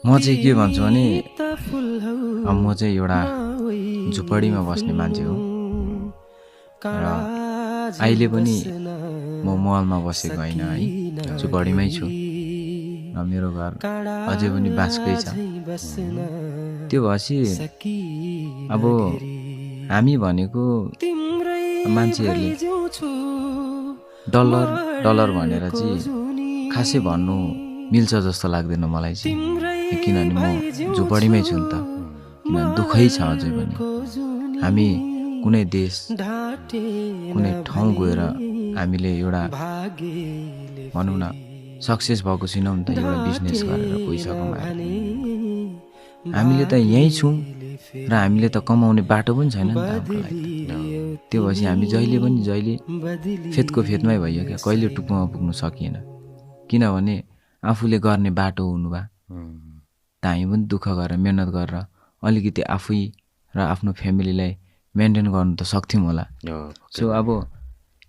म चाहिँ के भन्छु भने अब म चाहिँ एउटा झुपडीमा बस्ने मान्छे हो र अहिले पनि म महलमा बसेको होइन है, झुपडीमै छु र मेरो घर अझै पनि बाँसकै छ। त्यो भएपछि अब हामी भनेको मान्छेहरूले डलर डलर भनेर चाहिँ खासै भन्नु मिल्छ जस्तो लाग्दैन मलाई चाहिँ, किनभने म झुपडीमै छु नि त। किनभने दुःखै छ अझै पनि। हामी कुनै देश कुनै ठाउँ गएर हामीले एउटा भनौँ न सक्सेस भएको छैनौँ नि त, एउटा बिजनेस गरेर पैसा कमाएर। हामीले त यहीँ छौँ र हामीले त कमाउने बाटो पनि छैन नि त हाम्रो लागि त। त्यो भएपछि हामी जहिले फेदको फेदमै भइयो क्या, कहिले टुप्पोमा पुग्नु सकिएन। किनभने आफूले गर्ने बाटो हुनु भए त हामी पनि दुःख गरेर मेहनत गरेर अलिकति आफै र आफ्नो फ्यामिलीलाई मेन्टेन गर्नु त सक्थ्यौँ होला। सो अब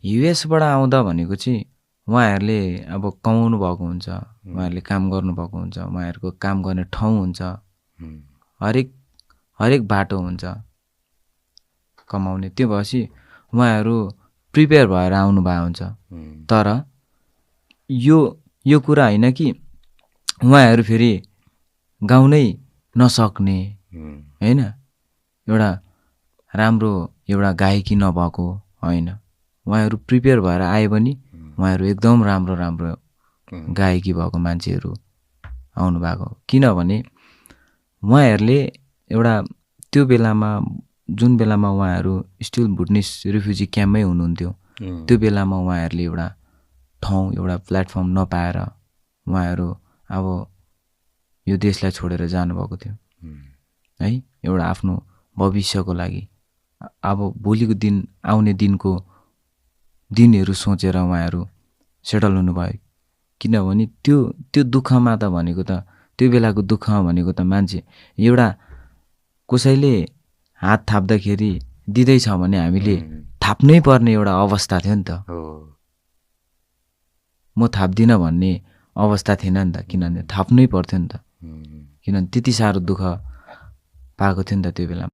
युएसबाट आउँदा भनेको चाहिँ उहाँहरूले अब कमाउनु भएको हुन्छ, उहाँहरूले काम गर्नुभएको हुन्छ, उहाँहरूको काम गर्ने ठाउँ हुन्छ, हरेक बाटो हुन्छ कमाउने। त्यो भएपछि उहाँहरू प्रिपेयर भएर आउनु भएको हुन्छ। तर यो कुरा होइन कि उहाँहरू फेरि गाउनै नसक्ने होइन, एउटा राम्रो एउटा गायकी नभएको होइन। उहाँहरू प्रिपेयर भएर आए पनि उहाँहरू एकदम राम्रो गायकी भएको मान्छेहरू आउनु भएको। किनभने उहाँहरूले एउटा त्यो बेलामा जुन बेलामा उहाँहरू स्टिल भुटनिस रिफ्युजी क्याम्पमै हुनुहुन्थ्यो, त्यो बेलामा उहाँहरूले एउटा ठाउँ एउटा प्लेटफर्म नपाएर उहाँहरू अब यो देशलाई छोडेर जानुभएको थियो है, एउटा आफ्नो भविष्यको लागि। अब भोलिको दिन आउने दिनहरू सोचेर उहाँहरू सेटल हुनुभयो। किनभने त्यो दुःखमा त भनेको त त्यो बेलाको दुःखमा भनेको त मान्छे एउटा कसैले हात थाप्दाखेरि दिँदैछ भने हामीले थाप्नै पर्ने एउटा अवस्था थियो नि त। म थाप्दिनँ भन्ने अवस्था थिएन नि त, किनभने थाप्नै पर्थ्यो नि त। किनभने त्यति साह्रो दुःख पाएको थियो नि त त्यो बेलामा।